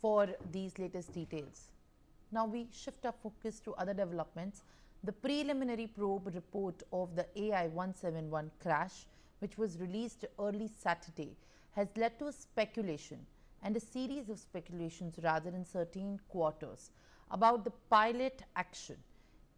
for these latest details. Now we shift our focus to other developments. The preliminary probe report of the AI 171 crash, which was released early Saturday, has led to a speculation and a series of speculations rather in certain quarters about the pilot action,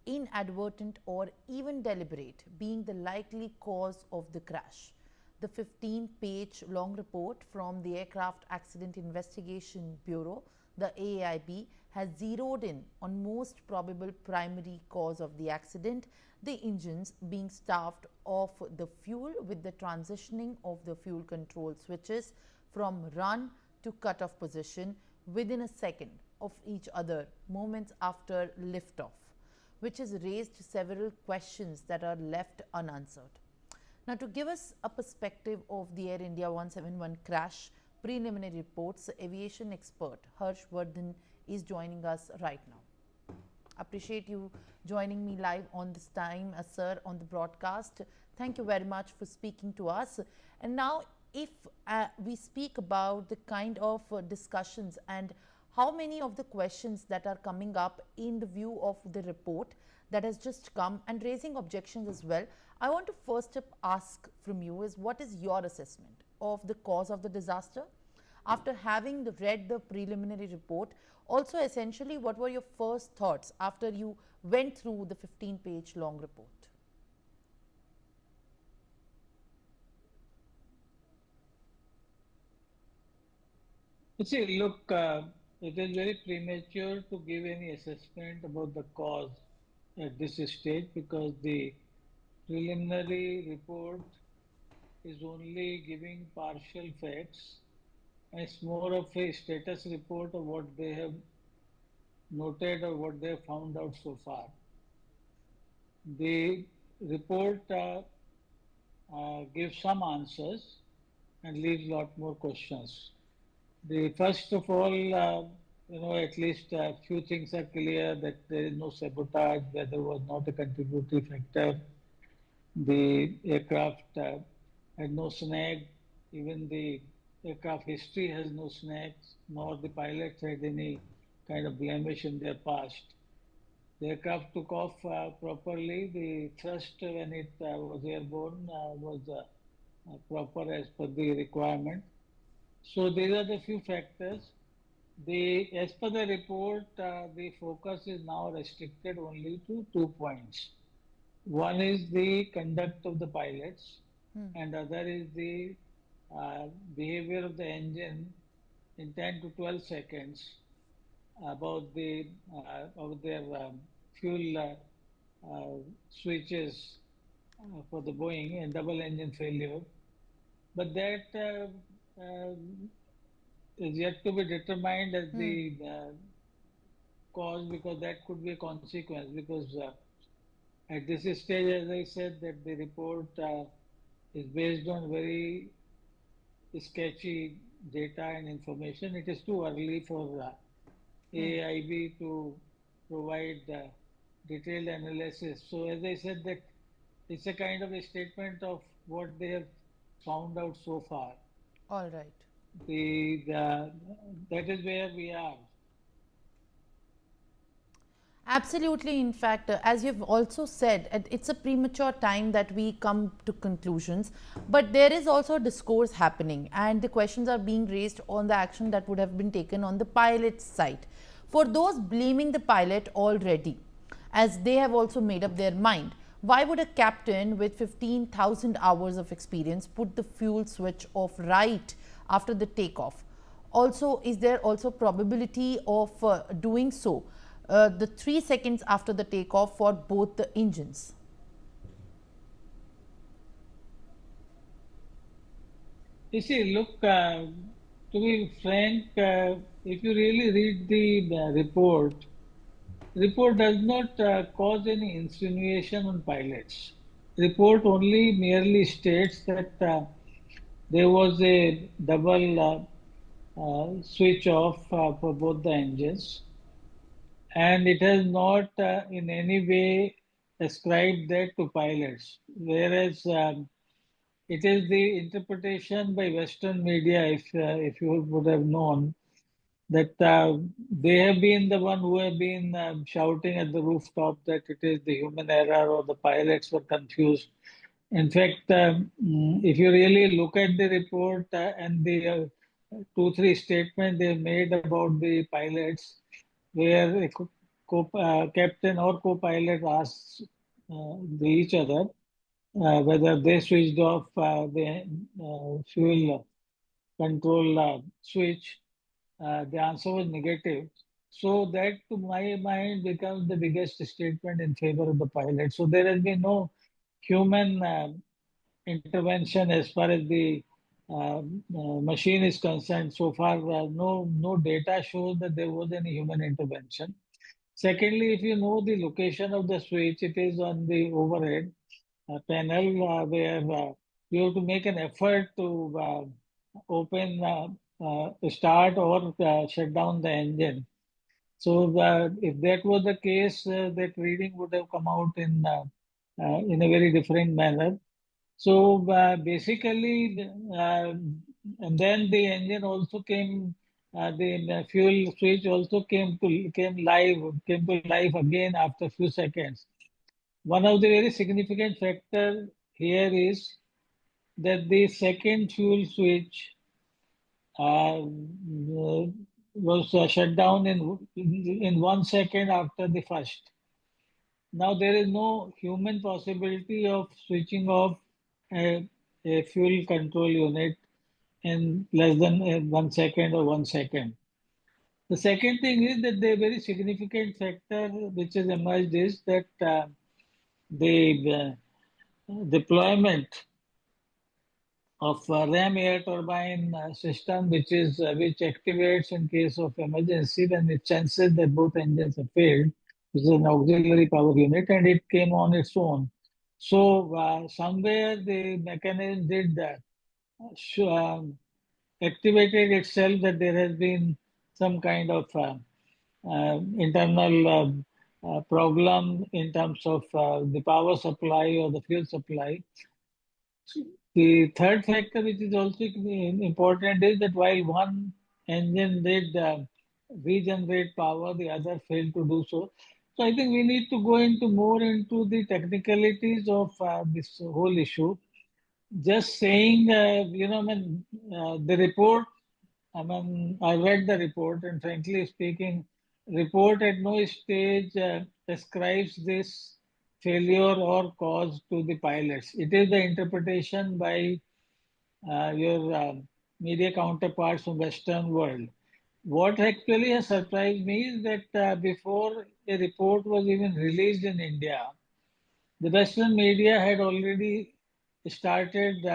inadvertent or even deliberate, being the likely cause of the crash. The 15-page long report from the Aircraft Accident Investigation Bureau, the AAIB, has zeroed in on most probable primary cause of the accident, the engines being starved of the fuel with the transitioning of the fuel control switches from run to cutoff position within a second of each other moments after liftoff, which has raised several questions that are left unanswered. Now, to give us a perspective of the Air India 171 crash preliminary reports, aviation expert Harsh Vardhan is joining us right now. Appreciate you joining me live on this time, sir, on the broadcast. Thank you very much for speaking to us. And now, if we speak about the kind of discussions and how many of the questions that are coming up in the view of the report that has just come and raising objections as well, I want to first up ask from you is what is your assessment of the cause of the disaster? After having read the preliminary report, also essentially what were your first thoughts after you went through the 15-page long report? You see, look, it is very premature to give any assessment about the cause at this stage because the preliminary report is only giving partial facts. It's more of a status report of what they have noted or what they have found out so far. The report gives some answers and leaves a lot more questions. The first of all, at least a few things are clear that there is no sabotage, weather was not a contributory factor. The aircraft had no snag, even the aircraft history has no snags, nor the pilots had any kind of blemish in their past. The aircraft took off properly. The thrust when it was airborne was proper as per the requirement. So these are the few factors. As per the report, the focus is now restricted only to 2 points. One is the conduct of the pilots, and other is the behavior of the engine in 10 to 12 seconds about of their fuel switches for the Boeing and double engine failure. But that is yet to be determined as the cause because that could be a consequence because at this stage, as I said, that the report is based on very sketchy data and information. It is too early for AAIB to provide detailed analysis. So as I said, that it's a kind of a statement of what they have found out so far. All right. That is where we are. Absolutely. In fact, as you've also said, it's a premature time that we come to conclusions, but there is also a discourse happening and the questions are being raised on the action that would have been taken on the pilot's side. For those blaming the pilot already, as they have also made up their mind, why would a captain with 15,000 hours of experience put the fuel switch off right after the takeoff? Also, is there also probability of doing so the 3 seconds after the takeoff for both the engines? You see, look, to be frank, if you really read the report does not cause any insinuation on pilots. Report only merely states that there was a double switch off for both the engines, and it has not in any way ascribed that to pilots. Whereas it is the interpretation by Western media, if you would have known, that they have been the one who have been shouting at the rooftop that it is the human error or the pilots were confused. In fact, if you really look at the report and the two, three statements they made about the pilots, where a captain or co-pilot asks each other whether they switched off the fuel control switch, the answer was negative. So that, to my mind, becomes the biggest statement in favor of the pilot. So there has been no human intervention as far as the machine is concerned. So far, no data shows that there was any human intervention. Secondly, if you know the location of the switch, it is on the overhead panel where you have to make an effort to open, start or shut down the engine. So if that was the case, that reading would have come out in a very different manner. So basically, and then the engine also came, the fuel switch also came to life again after a few seconds. One of the very significant factor here is that the second fuel switch was shut down in 1 second after the first. Now there is no human possibility of switching off a fuel control unit in less than 1 second or 1 second. The second thing is that the very significant factor which has emerged is that the deployment of RAM air turbine system, which activates in case of emergency when it senses that both engines have failed, which is an auxiliary power unit, and it came on its own. So somewhere the mechanism did that, activated itself that there has been some kind of internal problem in terms of the power supply or the fuel supply. The third factor, which is also important, is that while one engine did regenerate power, the other failed to do so. So I think we need to go into more into the technicalities of this whole issue. Just saying, the report, I read the report, and frankly speaking, report at no stage ascribes this failure or cause to the pilots. It is the interpretation by your media counterparts from Western world. What actually has surprised me is that before a report was even released in India, the Western media had already started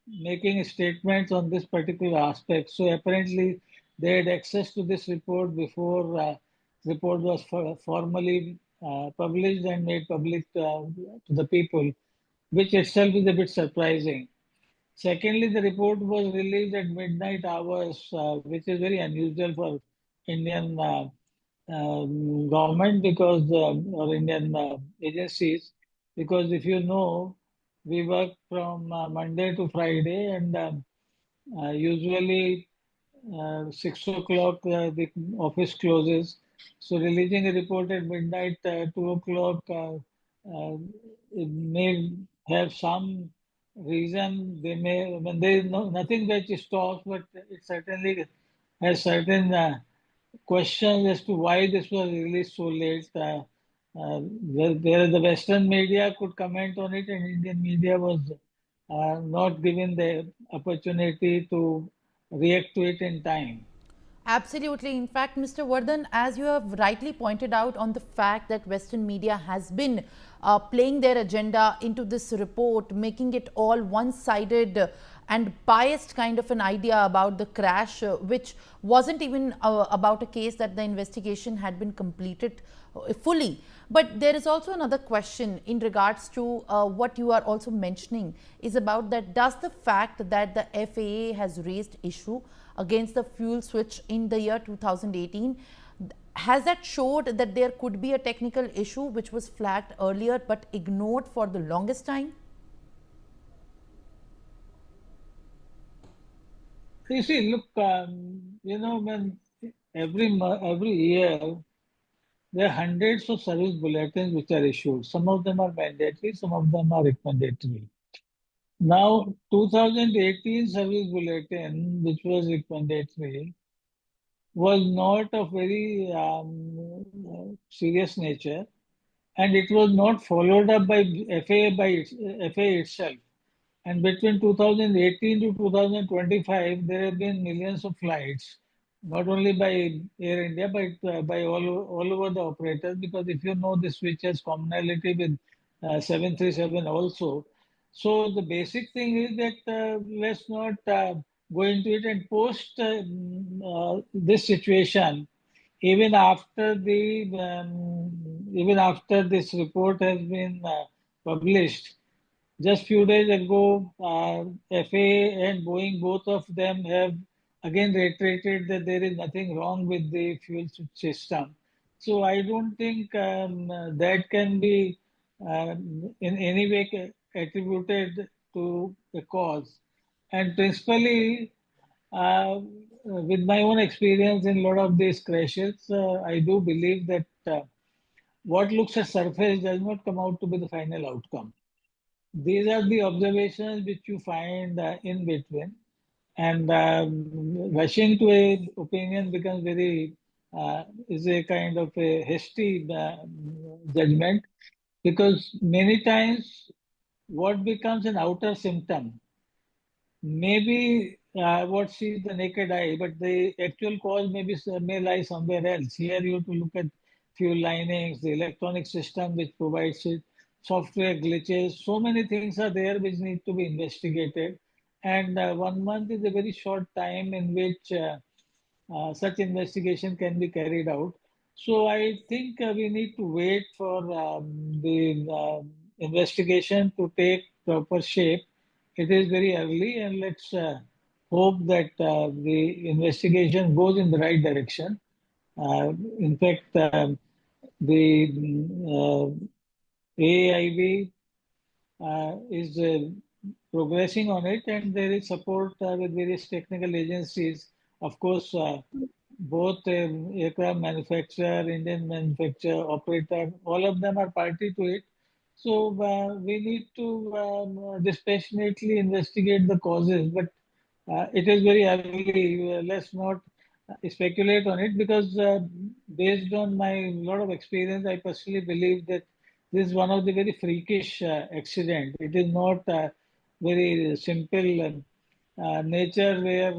making statements on this particular aspect. So apparently, they had access to this report before report was formally published and made public to the people, which itself is a bit surprising. Secondly, the report was released at midnight hours, which is very unusual for Indian government because or Indian agencies, because if you know, we work from Monday to Friday, and usually 6 o'clock the office closes. So releasing a report at midnight, 2 o'clock, it may have some reason. They may, when there is nothing which stops, but it certainly has certain questions as to why this was released so late. Where the Western media could comment on it, and Indian media was not given the opportunity to react to it in time. Absolutely. In fact, Mr. Vardhan, as you have rightly pointed out on the fact that Western media has been playing their agenda into this report, making it all one-sided and biased kind of an idea about the crash, which wasn't even about a case that the investigation had been completed fully. But there is also another question in regards to what you are also mentioning is about that does the fact that the FAA has raised issue against the fuel switch in the year 2018, has that showed that there could be a technical issue which was flagged earlier but ignored for the longest time? You see, look, when every year, there are hundreds of service bulletins which are issued. Some of them are mandatory, some of them are recommendatory. Now, 2018 service bulletin, which was recommendatory, was not of very serious nature, and it was not followed up by FAA itself. And between 2018 to 2025, there have been millions of flights, not only by Air India, but by all over the operators. Because if you know, this switch has commonality with 737 also. So the basic thing is that let's not go into it and post this situation even after this report has been published. Just few days ago, FAA and Boeing, both of them have again reiterated that there is nothing wrong with the fuel system. So I don't think that can be in any way attributed to the cause. And principally, with my own experience in a lot of these crashes, I do believe that what looks at surface does not come out to be the final outcome. These are the observations which you find in between, and rushing to a opinion becomes very is a kind of a hasty judgment, because many times what becomes an outer symptom maybe what sees the naked eye, but the actual cause may lie somewhere else. Here you have to look at fuel linings, the electronic system which provides it, software glitches. So many things are there which need to be investigated. And 1 month is a very short time in which such investigation can be carried out. So I think we need to wait for the investigation to take proper shape. It is very early, and let's hope that the investigation goes in the right direction. In fact, the AAIB is progressing on it, and there is support with various technical agencies. Of course, both aircraft manufacturer, Indian manufacturer, operator, all of them are party to it. So we need to dispassionately investigate the causes, but it is very early. Let's not speculate on it, because based on my lot of experience, I personally believe that this is one of the very freakish accident. It is not very simple nature where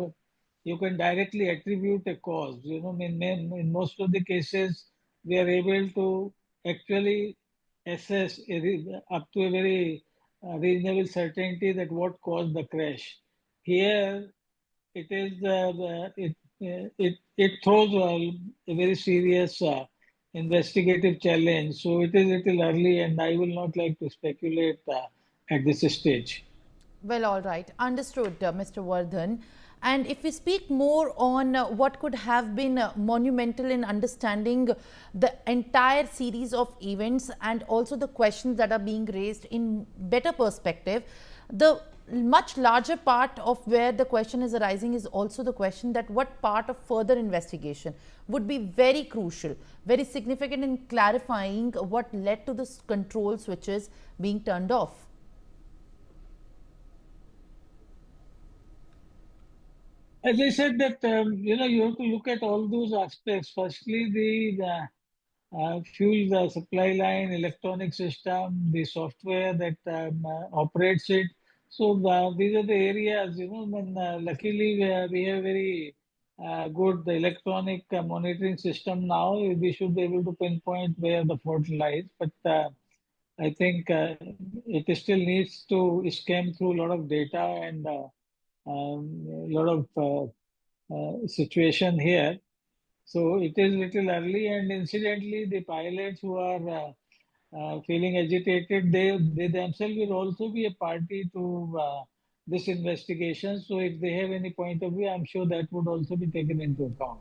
you can directly attribute a cause. You know, in most of the cases, we are able to actually assess up to a very reasonable certainty that what caused the crash. Here, it is it throws a very serious investigative challenge. So it is a little early, and I will not like to speculate at this stage. Well, all right. Understood, Mr. Vardhan. And if we speak more on what could have been monumental in understanding the entire series of events and also the questions that are being raised in better perspective, the much larger part of where the question is arising is also the question that what part of further investigation would be very crucial, very significant in clarifying what led to the control switches being turned off. As I said, that you have to look at all those aspects. Firstly, the fuel supply line, electronic system, the software that operates it. So these are the areas. When luckily we have very good electronic monitoring system now. We should be able to pinpoint where the fault lies. But I think it still needs to scan through a lot of data and a lot of situation here. So it is little early, and incidentally, the pilots who are feeling agitated, they themselves will also be a party to this investigation. So if they have any point of view, I'm sure that would also be taken into account.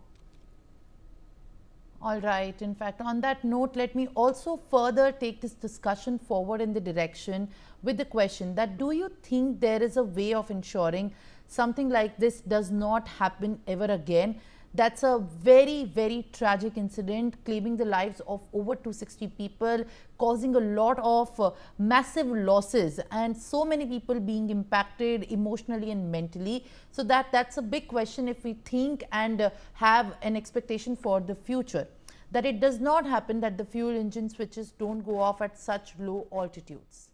All right. In fact, on that note, let me also further take this discussion forward in the direction with the question that do you think there is a way of ensuring something like this does not happen ever again? That's a very, very tragic incident, claiming the lives of over 260 people, causing a lot of massive losses, and so many people being impacted emotionally and mentally. So that's a big question if we think and have an expectation for the future, that it does not happen, that the fuel engine switches don't go off at such low altitudes.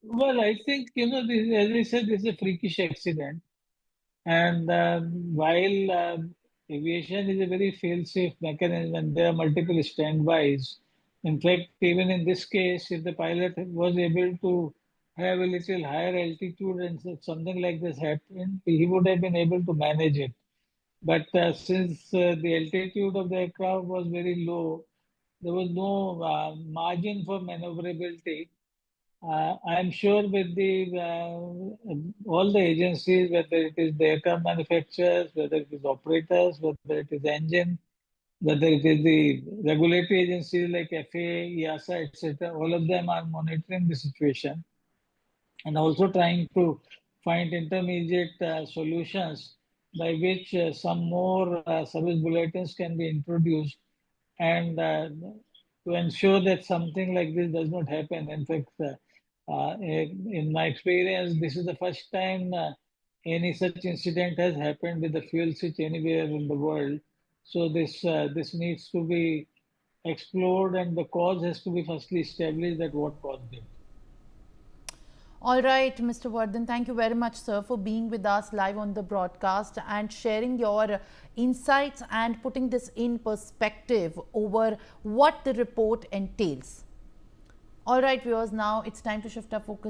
Well, I think, this, as I said, this is a freakish accident. And while aviation is a very fail-safe mechanism and there are multiple standbys, in fact, even in this case, if the pilot was able to have a little higher altitude and something like this happened, he would have been able to manage it. But since the altitude of the aircraft was very low, there was no margin for maneuverability. I'm sure with the all the agencies, whether it is the aircraft manufacturers, whether it is operators, whether it is engine, whether it is the regulatory agencies like FAA, EASA, etc., all of them are monitoring the situation and also trying to find intermediate solutions by which some more service bulletins can be introduced and to ensure that something like this does not happen. In fact, in my experience, this is the first time any such incident has happened with the fuel switch anywhere in the world. So this needs to be explored, and the cause has to be firstly established that what caused it. All right, Mr. Vardhan, thank you very much, sir, for being with us live on the broadcast and sharing your insights and putting this in perspective over what the report entails. All right, viewers, now it's time to shift our focus